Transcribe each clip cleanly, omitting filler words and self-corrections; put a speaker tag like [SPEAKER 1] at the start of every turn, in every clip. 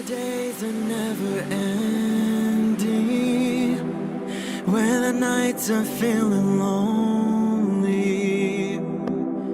[SPEAKER 1] days are never ending, when the nights are feeling lonely,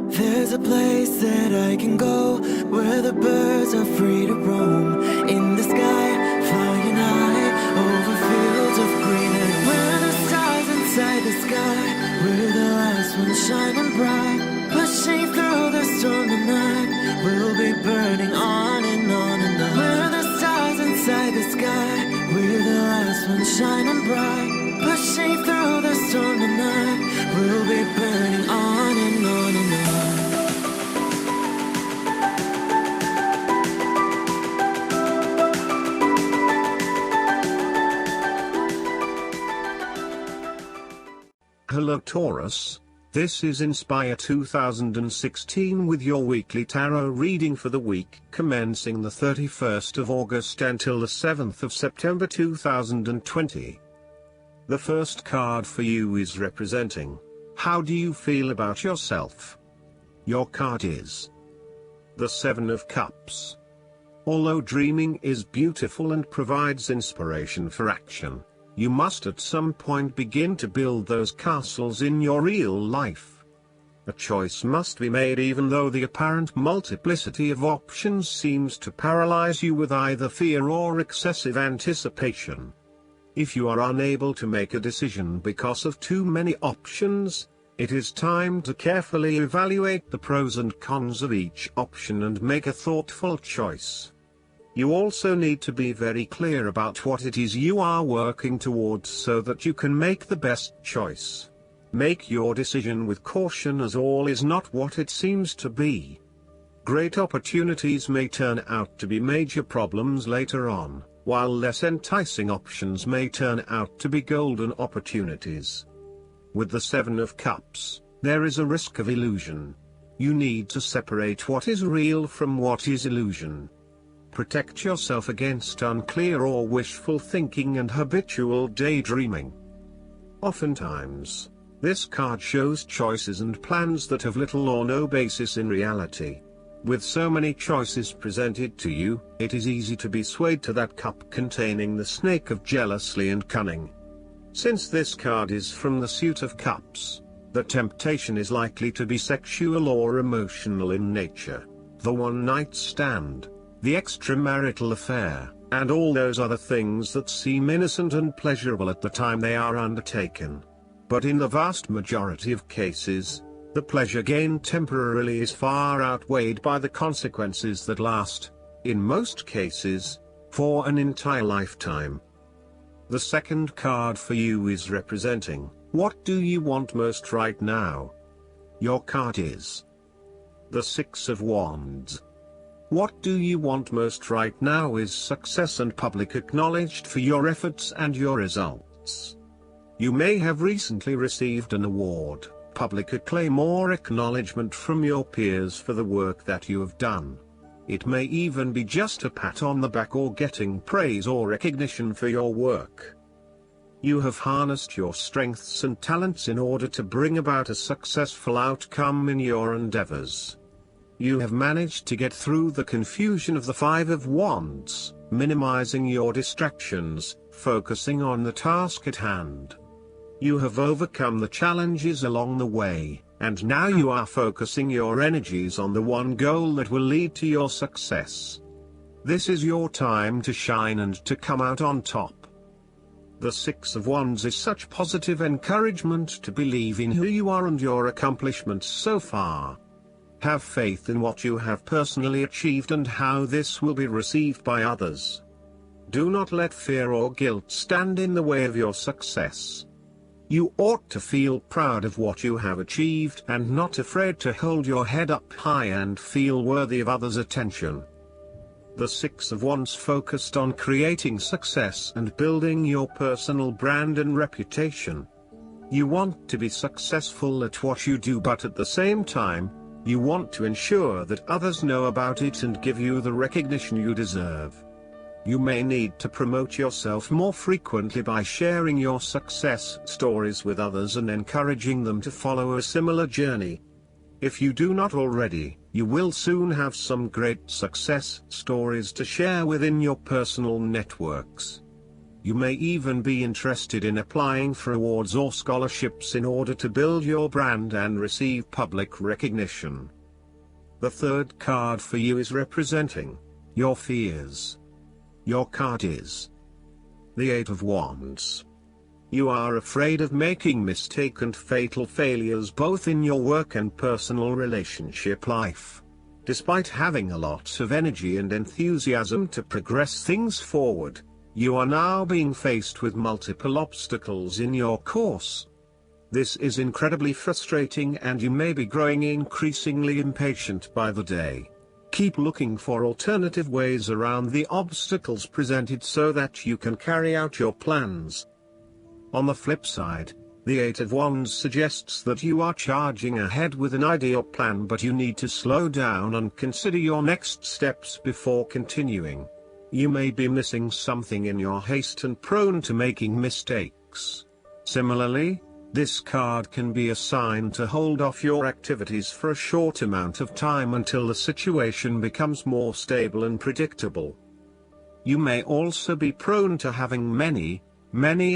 [SPEAKER 1] there's a place that I can go, where the birds are free to roam, in the sky, flying high, over fields of green, and where the stars inside the sky, we're the last ones shining bright, pushing through the storm tonight, we'll be burning on and on and on. We're the stars inside the sky, we're the last ones shining bright, pushing through the storm tonight, we'll be burning on and on and on.
[SPEAKER 2] Hello Taurus, this is Inspire 2016 with your weekly tarot reading for the week commencing the 31st of August until the 7th of September 2020. The first card for you is representing, how do you feel about yourself? Your card is the Seven of Cups. Although dreaming is beautiful and provides inspiration for action, you must at some point begin to build those castles in your real life. A choice must be made even though the apparent multiplicity of options seems to paralyze you with either fear or excessive anticipation. If you are unable to make a decision because of too many options, it is time to carefully evaluate the pros and cons of each option and make a thoughtful choice. You also need to be very clear about what it is you are working towards so that you can make the best choice. Make your decision with caution, as all is not what it seems to be. Great opportunities may turn out to be major problems later on, while less enticing options may turn out to be golden opportunities. With the Seven of Cups, there is a risk of illusion. You need to separate what is real from what is illusion. Protect yourself against unclear or wishful thinking and habitual daydreaming. Oftentimes, this card shows choices and plans that have little or no basis in reality. With so many choices presented to you, it is easy to be swayed to that cup containing the snake of jealousy and cunning. Since this card is from the suit of cups, the temptation is likely to be sexual or emotional in nature. The one-night stand, the extramarital affair, and all those other things that seem innocent and pleasurable at the time they are undertaken. But in the vast majority of cases, the pleasure gained temporarily is far outweighed by the consequences that last, in most cases, for an entire lifetime. The second card for you is representing, what do you want most right now? Your card is the Six of Wands. What do you want most right now is success and public acknowledged for your efforts and your results. You may have recently received an award, public acclaim or acknowledgement from your peers for the work that you have done. It may even be just a pat on the back or getting praise or recognition for your work. You have harnessed your strengths and talents in order to bring about a successful outcome in your endeavors. You have managed to get through the confusion of the Five of Wands, minimizing your distractions, focusing on the task at hand. You have overcome the challenges along the way, and now you are focusing your energies on the one goal that will lead to your success. This is your time to shine and to come out on top. The Six of Wands is such positive encouragement to believe in who you are and your accomplishments so far. Have faith in what you have personally achieved and how this will be received by others. Do not let fear or guilt stand in the way of your success. You ought to feel proud of what you have achieved and not afraid to hold your head up high and feel worthy of others' attention. The Six of Wands focused on creating success and building your personal brand and reputation. You want to be successful at what you do, but at the same time, you want to ensure that others know about it and give you the recognition you deserve. You may need to promote yourself more frequently by sharing your success stories with others and encouraging them to follow a similar journey. If you do not already, You will soon have some great success stories to share within your personal networks. You may even be interested in applying for awards or scholarships in order to build your brand and receive public recognition. The third card for you is representing your fears. Your card is the Eight of Wands. You are afraid of making mistakes and fatal failures both in your work and personal relationship life. Despite having a lot of energy and enthusiasm to progress things forward, you are now being faced with multiple obstacles in your course. This is incredibly frustrating and you may be growing increasingly impatient by the day. Keep looking for alternative ways around the obstacles presented so that you can carry out your plans. On the flip side, the Eight of Wands suggests that you are charging ahead with an idea or plan, but you need to slow down and consider your next steps before continuing. You may be missing something in your haste and prone to making mistakes. Similarly, this card can be a sign to hold off your activities for a short amount of time until the situation becomes more stable and predictable. You may also be prone to having many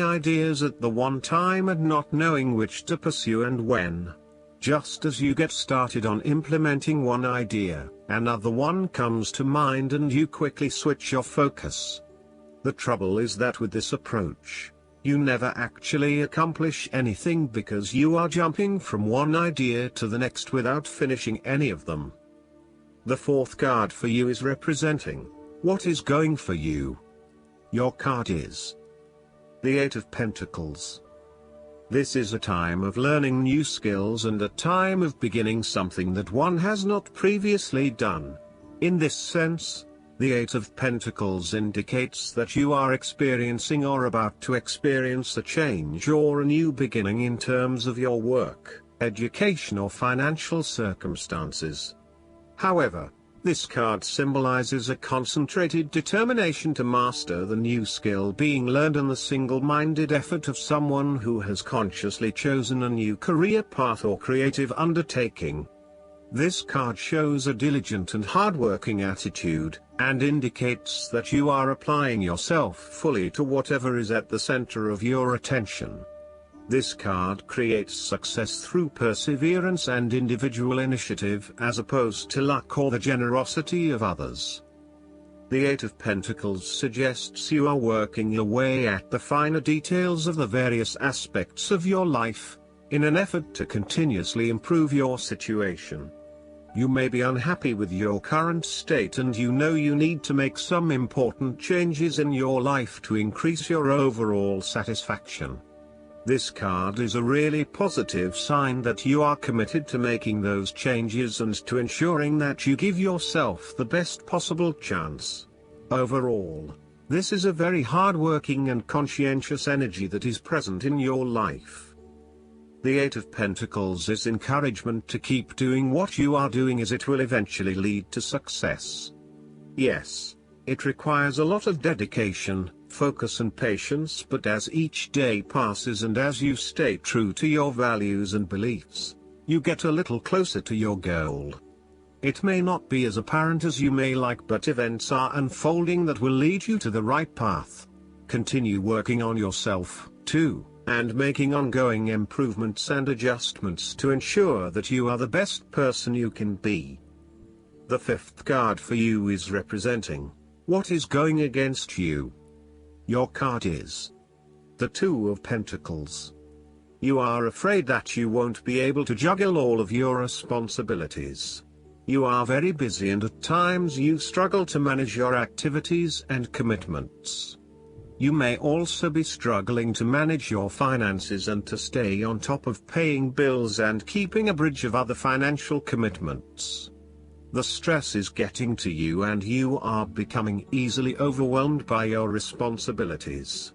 [SPEAKER 2] ideas at the one time and not knowing which to pursue and when. Just as you get started on implementing one idea, another one comes to mind and you quickly switch your focus. The trouble is that with this approach, you never actually accomplish anything because you are jumping from one idea to the next without finishing any of them. The fourth card for you is representing what is going for you. Your card is the Eight of Pentacles. This is a time of learning new skills and a time of beginning something that one has not previously done. In this sense, the Eight of Pentacles indicates that you are experiencing or about to experience a change or a new beginning in terms of your work, education or financial circumstances. However, this card symbolizes a concentrated determination to master the new skill being learned and the single-minded effort of someone who has consciously chosen a new career path or creative undertaking. This card shows a diligent and hardworking attitude, and indicates that you are applying yourself fully to whatever is at the center of your attention. This card creates success through perseverance and individual initiative as opposed to luck or the generosity of others. The Eight of Pentacles suggests you are working your way at the finer details of the various aspects of your life, in an effort to continuously improve your situation. You may be unhappy with your current state and you know you need to make some important changes in your life to increase your overall satisfaction. This card is a really positive sign that you are committed to making those changes and to ensuring that you give yourself the best possible chance. Overall, this is a very hard-working and conscientious energy that is present in your life. The Eight of Pentacles is encouragement to keep doing what you are doing as it will eventually lead to success. Yes, it requires a lot of dedication, focus and patience, but as each day passes and as you stay true to your values and beliefs, you get a little closer to your goal. It may not be as apparent as you may like, but events are unfolding that will lead you to the right path. Continue working on yourself, too, and making ongoing improvements and adjustments to ensure that you are the best person you can be. The fifth card for you is representing what is going against you. Your card is the Two of Pentacles. You are afraid that you won't be able to juggle all of your responsibilities. You are very busy and at times you struggle to manage your activities and commitments. You may also be struggling to manage your finances and to stay on top of paying bills and keeping a bridge of other financial commitments. The stress is getting to you and you are becoming easily overwhelmed by your responsibilities.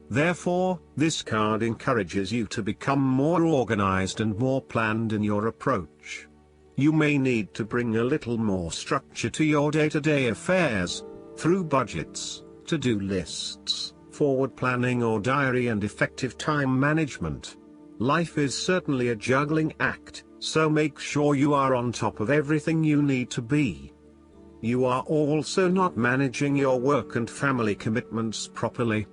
[SPEAKER 2] Therefore, this card encourages you to become more organized and more planned in your approach. You may need to bring a little more structure to your day-to-day affairs, through budgets, to-do lists, forward planning or diary and effective time management. Life is certainly a juggling act, so make sure you are on top of everything you need to be. You are also not managing your work and family commitments properly.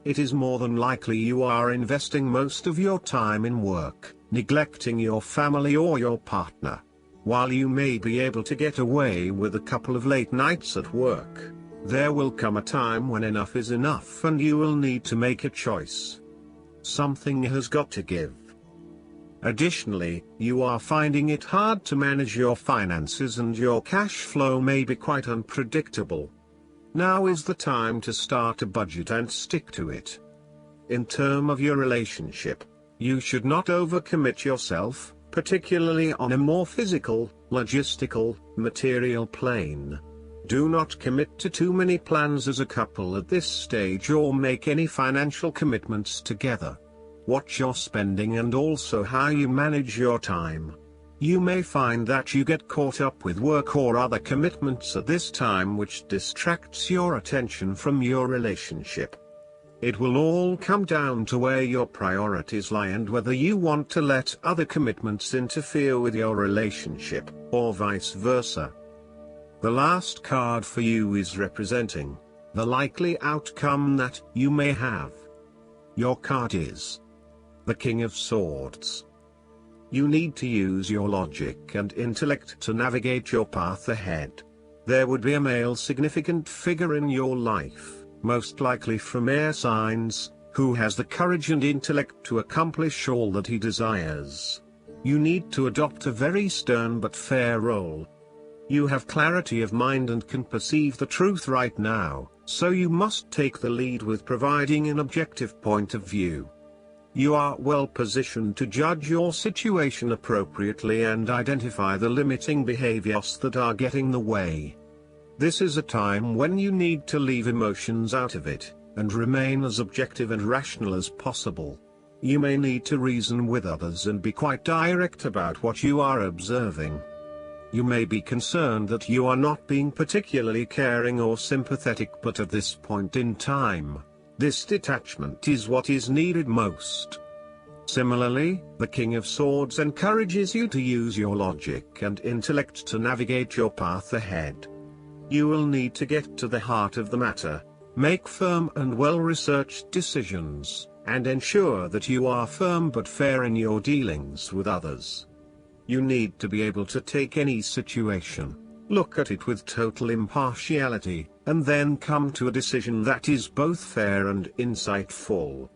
[SPEAKER 2] It is more than likely you are investing most of your time in work, neglecting your family or your partner. While you may be able to get away with a couple of late nights at work, there will come a time when enough is enough and you will need to make a choice. Something has got to give. Additionally, you are finding it hard to manage your finances and your cash flow may be quite unpredictable. Now is the time to start a budget and stick to it. In terms of your relationship, you should not overcommit yourself, particularly on a more physical, logistical, material plane. Do not commit to too many plans as a couple at this stage or make any financial commitments together. Watch your spending and also how you manage your time. You may find that you get caught up with work or other commitments at this time which distracts your attention from your relationship. It will all come down to where your priorities lie and whether you want to let other commitments interfere with your relationship, or vice versa. The last card for you is representing the likely outcome that you may have. Your card is the King of Swords. You need to use your logic and intellect to navigate your path ahead. There would be a male significant figure in your life, most likely from air signs, who has the courage and intellect to accomplish all that he desires. You need to adopt a very stern but fair role. You have clarity of mind and can perceive the truth right now, so you must take the lead with providing an objective point of view. You are well positioned to judge your situation appropriately and identify the limiting behaviors that are getting in the way. This is a time when you need to leave emotions out of it, and remain as objective and rational as possible. You may need to reason with others and be quite direct about what you are observing. You may be concerned that you are not being particularly caring or sympathetic, but at this point in time, this detachment is what is needed most. Similarly, the King of Swords encourages you to use your logic and intellect to navigate your path ahead. You will need to get to the heart of the matter, make firm and well-researched decisions, and ensure that you are firm but fair in your dealings with others. You need to be able to take any situation, look at it with total impartiality, and then come to a decision that is both fair and insightful.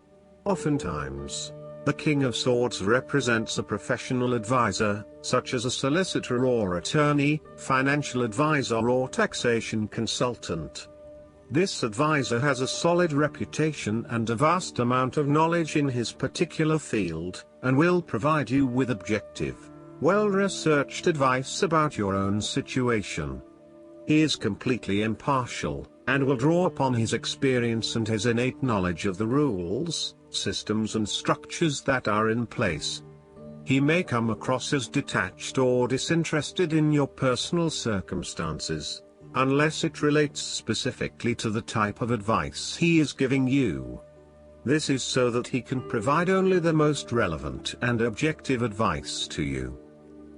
[SPEAKER 2] Oftentimes, the King of Swords represents a professional advisor, such as a solicitor or attorney, financial advisor or taxation consultant. This advisor has a solid reputation and a vast amount of knowledge in his particular field, and will provide you with objective, well-researched advice about your own situation. He is completely impartial, and will draw upon his experience and his innate knowledge of the rules, systems and structures that are in place. He may come across as detached or disinterested in your personal circumstances, unless it relates specifically to the type of advice he is giving you. This is so that he can provide only the most relevant and objective advice to you.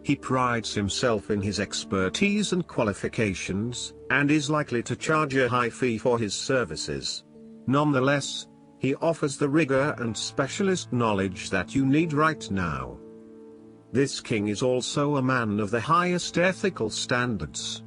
[SPEAKER 2] He prides himself in his expertise and qualifications, and is likely to charge a high fee for his services. Nonetheless, he offers the rigor and specialist knowledge that you need right now. This king is also a man of the highest ethical standards.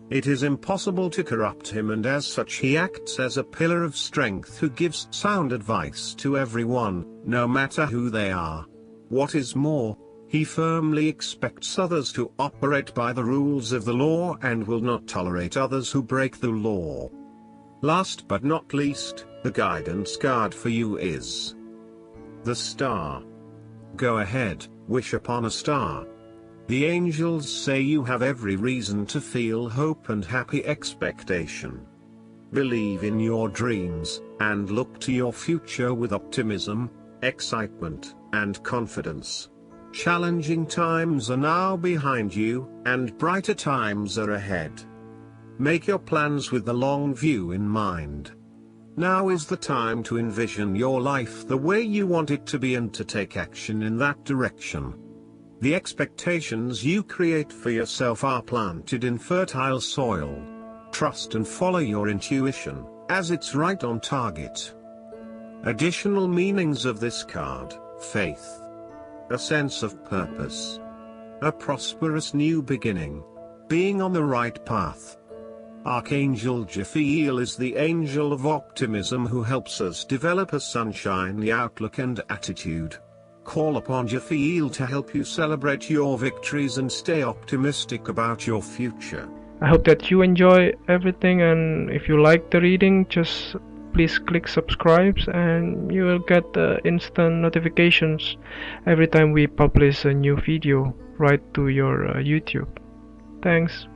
[SPEAKER 2] It is impossible to corrupt him, and as such he acts as a pillar of strength who gives sound advice to everyone, no matter who they are. What is more, he firmly expects others to operate by the rules of the law and will not tolerate others who break the law. Last but not least, the guidance card for you is the Star. Go ahead, wish upon a star. The angels say you have every reason to feel hope and happy expectation. Believe in your dreams, and look to your future with optimism, excitement, and confidence. Challenging times are now behind you, and brighter times are ahead. Make your plans with the long view in mind. Now is the time to envision your life the way you want it to be and to take action in that direction. The expectations you create for yourself are planted in fertile soil. Trust and follow your intuition, as it's right on target. Additional meanings of this card: faith, a sense of purpose, a prosperous new beginning, being on the right path. Archangel Jophiel is the angel of optimism who helps us develop a sunshiny outlook and attitude. Call upon Jophiel to help you celebrate your victories and stay optimistic about your future.
[SPEAKER 3] I hope that you enjoy everything, and if you like the reading, just please click subscribe and you will get instant notifications every time we publish a new video right to your YouTube. Thanks.